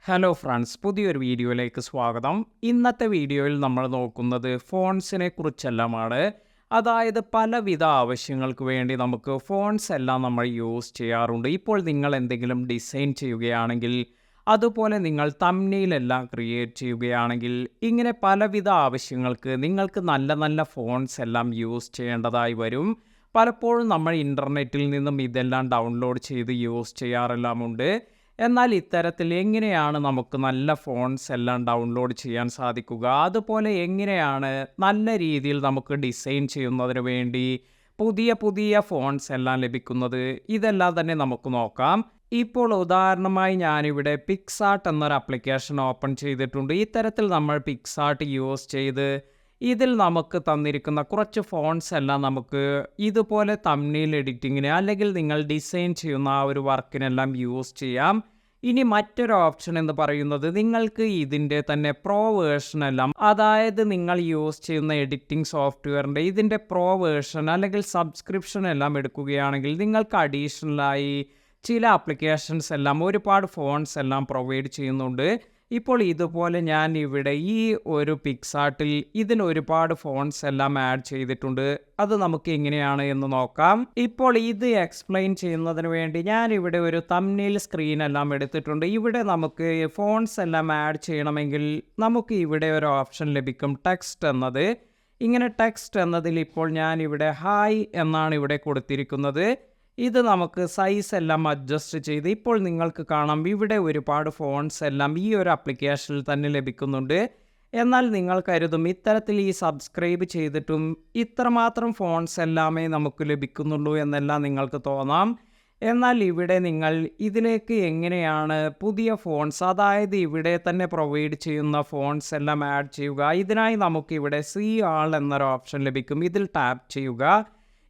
Hello friends, പുതിയൊരു വീഡിയോയിലേക്ക് സ്വാഗതം. ഇന്നത്തെ വീഡിയോയിൽ നമ്മൾ നോക്കുന്നത് ഫോൺസിനെ കുറിച്ചെല്ലാമാണ്. അതായത് പലവിധ ആവശ്യങ്ങൾക്ക് വേണ്ടി നമുക്ക് ഫോൺസ് എല്ലാം നമ്മൾ യൂസ് ചെയ്യാറുണ്ട്. ഇപ്പോൾ നിങ്ങൾ എന്തെങ്കിലും ഡിസൈൻ ചെയ്യുകയാണെങ്കിൽ, അതുപോലെ നിങ്ങൾ തംബ്നെയിലെല്ലാം ക്രിയേറ്റ് ചെയ്യുകയാണെങ്കിൽ, ഇങ്ങനെ പലവിധ ആവശ്യങ്ങൾക്ക് നിങ്ങൾക്ക് നല്ല നല്ല ഫോൺസ് എല്ലാം യൂസ് ചെയ്യേണ്ടതായി വരും. പലപ്പോഴും നമ്മൾ ഇൻ്റർനെറ്റിൽ നിന്നും ഇതെല്ലാം ഡൗൺലോഡ് ചെയ്ത് യൂസ് ചെയ്യാറെല്ലാമുണ്ട്. എന്നാൽ ഇത്തരത്തിൽ എങ്ങനെയാണ് നമുക്ക് നല്ല ഫോൺസ് എല്ലാം ഡൗൺലോഡ് ചെയ്യാൻ സാധിക്കുക? അതുപോലെ എങ്ങനെയാണ് നല്ല രീതിയിൽ നമുക്ക് ഡിസൈൻ ചെയ്യുന്നതിന് വേണ്ടി പുതിയ പുതിയ ഫോൺസ് എല്ലാം ലഭിക്കുന്നത്? ഇതെല്ലാം തന്നെ നമുക്ക് നോക്കാം. ഇപ്പോൾ ഉദാഹരണമായി ഞാനിവിടെ പിക്സാർട്ട് എന്നൊരു ആപ്ലിക്കേഷൻ ഓപ്പൺ ചെയ്തിട്ടുണ്ട്. ഇത്തരത്തിൽ നമ്മൾ പിക്സാർട്ട് യൂസ് ചെയ്ത് ഇതിൽ നമുക്ക് തന്നിരിക്കുന്ന കുറച്ച് ഫോൺസ് എല്ലാം നമുക്ക് ഇതുപോലെ തംബ്നെയിൽ എഡിറ്റിങ്ങിന് അല്ലെങ്കിൽ നിങ്ങൾ ഡിസൈൻ ചെയ്യുന്ന ആ ഒരു വർക്കിനെല്ലാം യൂസ് ചെയ്യാം. ഇനി മറ്റൊരു ഓപ്ഷൻ എന്ന് പറയുന്നത് നിങ്ങൾക്ക് ഇതിൻ്റെ തന്നെ പ്രോ വേർഷൻ എല്ലാം, അതായത് നിങ്ങൾ യൂസ് ചെയ്യുന്ന എഡിറ്റിംഗ് സോഫ്റ്റ്വെയറിൻ്റെ ഇതിൻ്റെ പ്രോ വേർഷൻ അല്ലെങ്കിൽ സബ്സ്ക്രിപ്ഷൻ എല്ലാം എടുക്കുകയാണെങ്കിൽ നിങ്ങൾക്ക് അഡീഷണലായി ചില ആപ്ലിക്കേഷൻസ് എല്ലാം ഒരുപാട് ഫോൺസ് എല്ലാം പ്രൊവൈഡ് ചെയ്യുന്നുണ്ട്. ഇപ്പോൾ ഇതുപോലെ ഞാൻ ഇവിടെ ഈ ഒരു പിക്സാർട്ടിൽ ഇതിന് ഒരുപാട് ഫോൺസ് എല്ലാം ആഡ് ചെയ്തിട്ടുണ്ട്. അത് നമുക്ക് എങ്ങനെയാണ് എന്ന് നോക്കാം. ഇപ്പോൾ ഇത് എക്സ്പ്ലെയിൻ ചെയ്യുന്നതിന് വേണ്ടി ഞാൻ ഇവിടെ ഒരു തംബ്നെയിൽ സ്ക്രീൻ എല്ലാം എടുത്തിട്ടുണ്ട്. ഇവിടെ നമുക്ക് ഫോൺസ് എല്ലാം ആഡ് ചെയ്യണമെങ്കിൽ നമുക്ക് ഇവിടെ ഒരു ഓപ്ഷൻ ലഭിക്കും, ടെക്സ്റ്റ് എന്നത്. ഇങ്ങനെ ടെക്സ്റ്റ് എന്നതിൽ ഇപ്പോൾ ഞാൻ ഇവിടെ ഹായ് എന്നാണ് ഇവിടെ കൊടുത്തിരിക്കുന്നത്. ഇത് നമുക്ക് സൈസ് എല്ലാം അഡ്ജസ്റ്റ് ചെയ്ത് ഇപ്പോൾ നിങ്ങൾക്ക് കാണാം ഇവിടെ ഒരുപാട് ഫോൺസ് എല്ലാം ഈ ഒരു ആപ്ലിക്കേഷനിൽ തന്നെ ലഭിക്കുന്നുണ്ട്. എന്നാൽ നിങ്ങൾ കരുതും ഇത്തരത്തിൽ ഈ സബ്സ്ക്രൈബ് ചെയ്തിട്ടും ഇത്രമാത്രം ഫോൺസ് എല്ലാമേ നമുക്ക് ലഭിക്കുന്നുള്ളൂ എന്നെല്ലാം നിങ്ങൾക്ക് തോന്നാം. എന്നാൽ ഇവിടെ നിങ്ങൾ ഇതിലേക്ക് എങ്ങനെയാണ് പുതിയ ഫോൺസ്, അതായത് ഇവിടെ തന്നെ പ്രൊവൈഡ് ചെയ്യുന്ന ഫോൺസ് എല്ലാം ആഡ് ചെയ്യുക? ഇതിനായി നമുക്കിവിടെ സീ ആൾ എന്നൊരു ഓപ്ഷൻ ലഭിക്കും. ഇതിൽ ടാപ്പ് ചെയ്യുക.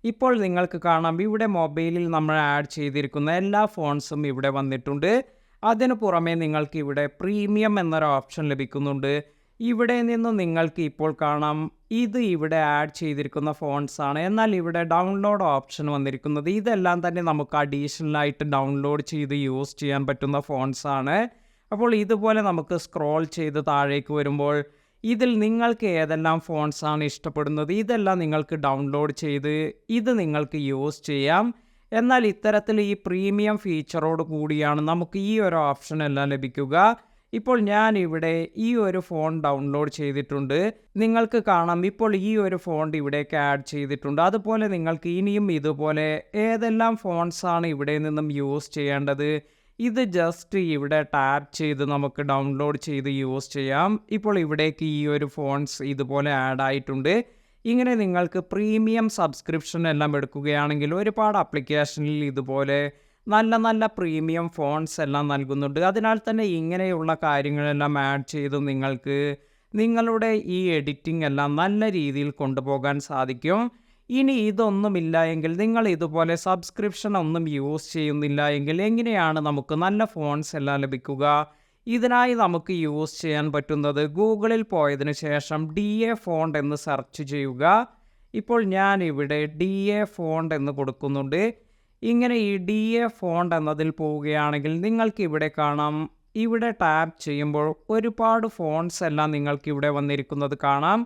ഇപ്പോൾ നിങ്ങൾക്ക് കാണാം ഇവിടെ മൊബൈലിൽ നമ്മൾ ആഡ് ചെയ്തിരിക്കുന്ന എല്ലാ ഫോൺസും ഇവിടെ വന്നിട്ടുണ്ട്. അതിനു പുറമെ നിങ്ങൾക്ക് ഇവിടെ പ്രീമിയം എന്നൊരു ഓപ്ഷൻ ലഭിക്കുന്നുണ്ട്. ഇവിടെ നിന്ന് നിങ്ങൾക്ക് ഇപ്പോൾ കാണാം ഇത് ഇവിടെ ആഡ് ചെയ്തിരിക്കുന്ന ഫോൺസ് ആണ്. എന്നാൽ ഇവിടെ ഡൗൺലോഡ് ഓപ്ഷൻ വന്നിരിക്കുന്നത് ഇതെല്ലാം തന്നെ നമുക്ക് അഡീഷണലായിട്ട് ഡൗൺലോഡ് ചെയ്ത് യൂസ് ചെയ്യാൻ പറ്റുന്ന ഫോൺസ് ആണ്. അപ്പോൾ ഇതുപോലെ നമുക്ക് സ്ക്രോൾ ചെയ്ത് താഴേക്ക് വരുമ്പോൾ ഇതിൽ നിങ്ങൾക്ക് ഏതെല്ലാം ഫോൺസാണ് ഇഷ്ടപ്പെടുന്നത് ഇതെല്ലാം നിങ്ങൾക്ക് ഡൗൺലോഡ് ചെയ്ത് ഇത് നിങ്ങൾക്ക് യൂസ് ചെയ്യാം. എന്നാൽ ഇത്തരത്തിൽ ഈ പ്രീമിയം ഫീച്ചറോട് കൂടിയാണ് നമുക്ക് ഈ ഒരു ഓപ്ഷൻ എല്ലാം ലഭിക്കുക. ഇപ്പോൾ ഞാൻ ഇവിടെ ഈ ഒരു ഫോൺ ഡൗൺലോഡ് ചെയ്തിട്ടുണ്ട്. നിങ്ങൾക്ക് കാണാം ഇപ്പോൾ ഈ ഒരു ഫോൺ ഇവിടേക്ക് ആഡ് ചെയ്തിട്ടുണ്ട്. അതുപോലെ നിങ്ങൾക്ക് ഇനിയും ഇതുപോലെ ഏതെല്ലാം ഫോൺസാണ് ഇവിടെ നിന്നും യൂസ് ചെയ്യേണ്ടത് ഇത് ജസ്റ്റ് ഇവിടെ ടാപ്പ് ചെയ്ത് നമുക്ക് ഡൗൺലോഡ് ചെയ്ത് യൂസ് ചെയ്യാം. ഇപ്പോൾ ഇവിടേക്ക് ഈ ഒരു ഫോൺസ് ഇതുപോലെ ആഡ് ആയിട്ടുണ്ട്. ഇങ്ങനെ നിങ്ങൾക്ക് പ്രീമിയം സബ്സ്ക്രിപ്ഷൻ എല്ലാം എടുക്കുകയാണെങ്കിൽ ഒരുപാട് ആപ്ലിക്കേഷനിൽ ഇതുപോലെ നല്ല നല്ല പ്രീമിയം ഫോൺസ് എല്ലാം നൽകുന്നുണ്ട്. അതിനാൽ തന്നെ ഇങ്ങനെയുള്ള കാര്യങ്ങളെല്ലാം ആഡ് ചെയ്ത് നിങ്ങൾക്ക് നിങ്ങളുടെ ഈ എഡിറ്റിംഗ് എല്ലാം നല്ല രീതിയിൽ കൊണ്ടുപോകാൻ സാധിക്കും. ഇനി ഇതൊന്നുമില്ല എങ്കിൽ നിങ്ങൾ ഇതുപോലെ സബ്സ്ക്രിപ്ഷൻ ഒന്നും യൂസ് ചെയ്യുന്നില്ല എങ്കിൽ എങ്ങനെയാണ് നമുക്ക് നല്ല ഫോൺസ് എല്ലാം ലഭിക്കുക? ഇതിനായി നമുക്ക് യൂസ് ചെയ്യാൻ പറ്റുന്നത് ഗൂഗിളിൽ പോയതിന് ശേഷം DA ഫോണ്ട് എന്ന് സെർച്ച് ചെയ്യുക. ഇപ്പോൾ ഞാൻ ഇവിടെ DA ഫോണ്ട് എന്ന് കൊടുക്കുന്നുണ്ട്. ഇങ്ങനെ ഈ DA ഫോണ്ട് എന്നതിൽ പോവുകയാണെങ്കിൽ നിങ്ങൾക്ക് ഇവിടെ കാണാം ഇവിടെ ടാപ്പ് ചെയ്യുമ്പോൾ ഒരുപാട് ഫോൺസ് എല്ലാം നിങ്ങൾക്ക് ഇവിടെ വന്നിരിക്കുന്നത് കാണാം.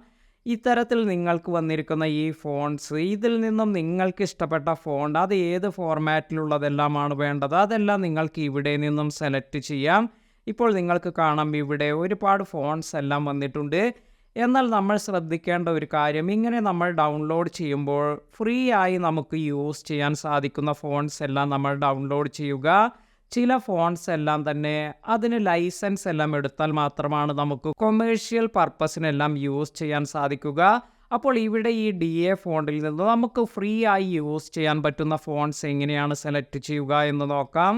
ഇത്തരത്തിൽ നിങ്ങൾക്ക് വന്നിരിക്കുന്ന ഈ ഫോൺസ് ഇതിൽ നിന്നും നിങ്ങൾക്ക് ഇഷ്ടപ്പെട്ട ഫോണ്ട് അത് ഏത് ഫോർമാറ്റിലുള്ളതെല്ലാമാണ് വേണ്ടത് അതെല്ലാം നിങ്ങൾക്ക് ഇവിടെ നിന്നും സെലക്ട് ചെയ്യാം. ഇപ്പോൾ നിങ്ങൾക്ക് കാണാം ഇവിടെ ഒരുപാട് ഫോൺസ് എല്ലാം വന്നിട്ടുണ്ട്. എന്നാൽ നമ്മൾ ശ്രദ്ധിക്കേണ്ട ഒരു കാര്യം, ഇങ്ങനെ നമ്മൾ ഡൗൺലോഡ് ചെയ്യുമ്പോൾ ഫ്രീ ആയി നമുക്ക് യൂസ് ചെയ്യാൻ സാധിക്കുന്ന ഫോൺസ് എല്ലാം നമ്മൾ ഡൗൺലോഡ് ചെയ്യുക. ചില ഫോൺസ് എല്ലാം തന്നെ അതിന് ലൈസൻസ് എല്ലാം എടുത്താൽ മാത്രമാണ് നമുക്ക് കൊമേഴ്ഷ്യൽ പർപ്പസിനെല്ലാം യൂസ് ചെയ്യാൻ സാധിക്കുക. അപ്പോൾ ഇവിടെ ഈ DA ഫോണ്ടിൽ നിന്ന് നമുക്ക് ഫ്രീ ആയി യൂസ് ചെയ്യാൻ പറ്റുന്ന ഫോൺസ് എങ്ങനെയാണ് സെലക്ട് ചെയ്യുക എന്ന് നോക്കാം.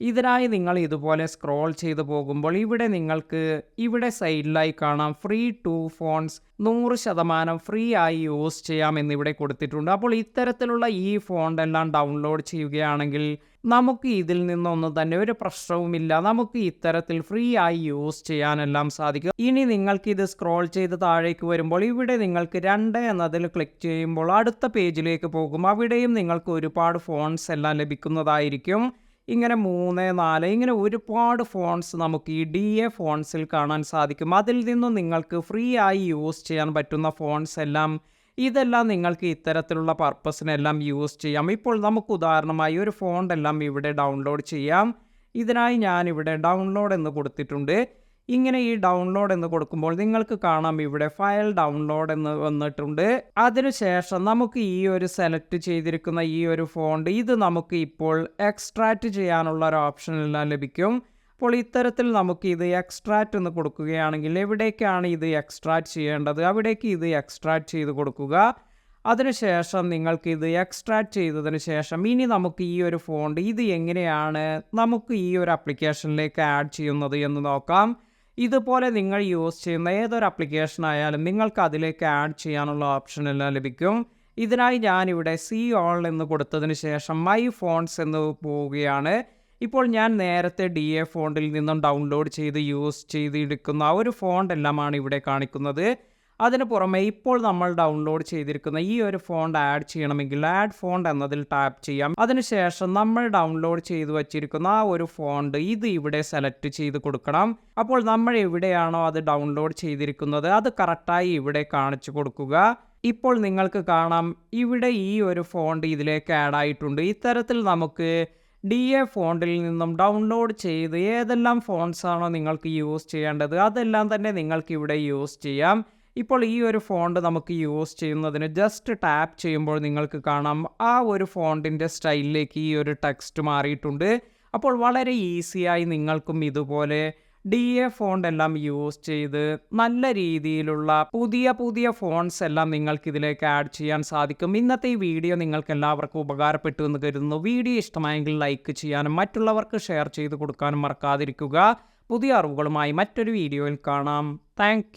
ഇതിനായി നിങ്ങൾ ഇതുപോലെ സ്ക്രോൾ ചെയ്ത് പോകുമ്പോൾ ഇവിടെ നിങ്ങൾക്ക് ഇവിടെ സൈഡിലായി കാണാം ഫ്രീ 2 ഫോൺസ് 100% ഫ്രീ ആയി യൂസ് ചെയ്യാം എന്നിവിടെ കൊടുത്തിട്ടുണ്ട്. അപ്പോൾ ഇത്തരത്തിലുള്ള ഈ ഫോണ്ടെല്ലാം ഡൗൺലോഡ് ചെയ്യുകയാണെങ്കിൽ നമുക്ക് ഇതിൽ നിന്നൊന്നും തന്നെ ഒരു പ്രശ്നവുമില്ല. നമുക്ക് ഇത്തരത്തിൽ ഫ്രീ ആയി യൂസ് ചെയ്യാനെല്ലാം സാധിക്കും. ഇനി നിങ്ങൾക്ക് ഇത് സ്ക്രോൾ ചെയ്ത് താഴേക്ക് വരുമ്പോൾ ഇവിടെ നിങ്ങൾക്ക് 2 എന്നതിൽ ക്ലിക്ക് ചെയ്യുമ്പോൾ അടുത്ത പേജിലേക്ക് പോകും. അവിടെയും നിങ്ങൾക്ക് ഒരുപാട് ഫോൺസ് എല്ലാം ലഭിക്കുന്നതായിരിക്കും. ഇങ്ങനെ 3, 4 ഇങ്ങനെ ഒരുപാട് ഫോൺസ് നമുക്ക് ഈ DA ഫോൺസിൽ കാണാൻ സാധിക്കും. അതിൽ നിന്നും നിങ്ങൾക്ക് ഫ്രീ ആയി യൂസ് ചെയ്യാൻ പറ്റുന്ന ഫോൺസ് എല്ലാം ഇതെല്ലാം നിങ്ങൾക്ക് ഇത്തരത്തിലുള്ള പർപ്പസിനെല്ലാം യൂസ് ചെയ്യാം. ഇപ്പോൾ നമുക്ക് ഉദാഹരണമായി ഒരു ഫോണ്ടെല്ലാം ഇവിടെ ഡൗൺലോഡ് ചെയ്യാം. ഇതിനായി ഞാനിവിടെ ഡൗൺലോഡ് എന്ന് കൊടുത്തിട്ടുണ്ട്. ഇങ്ങനെ ഈ ഡൗൺലോഡ് എന്ന് കൊടുക്കുമ്പോൾ നിങ്ങൾക്ക് കാണാം ഇവിടെ ഫയൽ ഡൗൺലോഡ് എന്ന് വന്നിട്ടുണ്ട്. അതിനുശേഷം നമുക്ക് ഈ ഒരു സെലക്ട് ചെയ്തിരിക്കുന്ന ഈ ഒരു ഫോണ്ട് ഇത് നമുക്ക് ഇപ്പോൾ എക്സ്ട്രാക്റ്റ് ചെയ്യാനുള്ള ഒരു ഓപ്ഷൻ എല്ലാം ലഭിക്കും. അപ്പോൾ ഇത്തരത്തിൽ നമുക്ക് ഇത് എക്സ്ട്രാക്റ്റ് എന്ന് കൊടുക്കുകയാണെങ്കിൽ എവിടേക്കാണ് ഇത് എക്സ്ട്രാക്റ്റ് ചെയ്യേണ്ടത് അവിടേക്ക് ഇത് എക്സ്ട്രാക്റ്റ് ചെയ്ത് കൊടുക്കുക. അതിനുശേഷം നിങ്ങൾക്ക് ഇത് എക്സ്ട്രാക്റ്റ് ചെയ്തതിന് ശേഷം ഇനി നമുക്ക് ഈ ഒരു ഫോണ്ട് ഇത് എങ്ങനെയാണ് നമുക്ക് ഈ ഒരു ആപ്ലിക്കേഷനിലേക്ക് ആഡ് ചെയ്യുന്നത് എന്ന് നോക്കാം. ഇതുപോലെ നിങ്ങൾ യൂസ് ചെയ്യുന്ന ഏതൊരു ആപ്ലിക്കേഷൻ ആയാലും നിങ്ങൾക്ക് അതിലേക്ക് ആഡ് ചെയ്യാനുള്ള ഓപ്ഷൻ എല്ലാം ലഭിക്കും. ഇതിനായി ഞാനിവിടെ സി ഓൾ എന്ന് കൊടുത്തതിന് ശേഷം മൈ ഫോൺസ് എന്ന് പോവുകയാണ്. ഇപ്പോൾ ഞാൻ നേരത്തെ DA ഫോണ്ടിൽ നിന്നും ഡൗൺലോഡ് ചെയ്ത് യൂസ് ചെയ്തെടുക്കുന്ന ഒരു ഫോണ്ട് എല്ലാമാണ് ഇവിടെ കാണിക്കുന്നത്. അതിന് പുറമെ ഇപ്പോൾ നമ്മൾ ഡൗൺലോഡ് ചെയ്തിരിക്കുന്ന ഈ ഒരു ഫോണ്ട് ആഡ് ചെയ്യണമെങ്കിൽ ആഡ് ഫോണ്ട് എന്നതിൽ ടാപ്പ് ചെയ്യാം. അതിനുശേഷം നമ്മൾ ഡൗൺലോഡ് ചെയ്ത് വച്ചിരിക്കുന്ന ആ ഒരു ഫോണ്ട് ഇത് ഇവിടെ സെലക്ട് ചെയ്ത് കൊടുക്കണം. അപ്പോൾ നമ്മൾ എവിടെയാണോ അത് ഡൗൺലോഡ് ചെയ്തിരിക്കുന്നത് അത് കറക്റ്റായി ഇവിടെ കാണിച്ചു കൊടുക്കുക. ഇപ്പോൾ നിങ്ങൾക്ക് കാണാം ഇവിടെ ഈ ഒരു ഫോണ്ട് ഇതിലേക്ക് ആഡ് ആയിട്ടുണ്ട്. ഇത്തരത്തിൽ നമുക്ക് DA ഫോണ്ടിൽ നിന്നും ഡൗൺലോഡ് ചെയ്ത് ഏതെല്ലാം ഫോൺസാണോ നിങ്ങൾക്ക് യൂസ് ചെയ്യേണ്ടത് അതെല്ലാം തന്നെ നിങ്ങൾക്ക് ഇവിടെ യൂസ് ചെയ്യാം. ഇപ്പോൾ ഈ ഒരു ഫോണ്ട് നമുക്ക് യൂസ് ചെയ്യുന്നതിന് ജസ്റ്റ് ടാപ്പ് ചെയ്യുമ്പോൾ നിങ്ങൾക്ക് കാണാം ആ ഒരു ഫോണ്ടിൻ്റെ സ്റ്റൈലിലേക്ക് ഈ ഒരു ടെക്സ്റ്റ് മാറിയിട്ടുണ്ട്. അപ്പോൾ വളരെ ഈസിയായി നിങ്ങൾക്കും ഇതുപോലെ DA ഫോണ്ട് എല്ലാം യൂസ് ചെയ്ത് നല്ല രീതിയിലുള്ള പുതിയ ഫോൺസ് എല്ലാം നിങ്ങൾക്ക് ഇതിലേക്ക് ആഡ് ചെയ്യാൻ സാധിക്കും. ഇന്നത്തെ ഈ വീഡിയോ നിങ്ങൾക്ക് എല്ലാവർക്കും ഉപകാരപ്പെട്ടു എന്ന് കരുതുന്നു. വീഡിയോ ഇഷ്ടമായെങ്കിൽ ലൈക്ക് ചെയ്യാനും മറ്റുള്ളവർക്ക് ഷെയർ ചെയ്ത് കൊടുക്കാനും മറക്കാതിരിക്കുക. പുതിയ അറിവുകളുമായി മറ്റൊരു വീഡിയോയിൽ കാണാം. താങ്ക്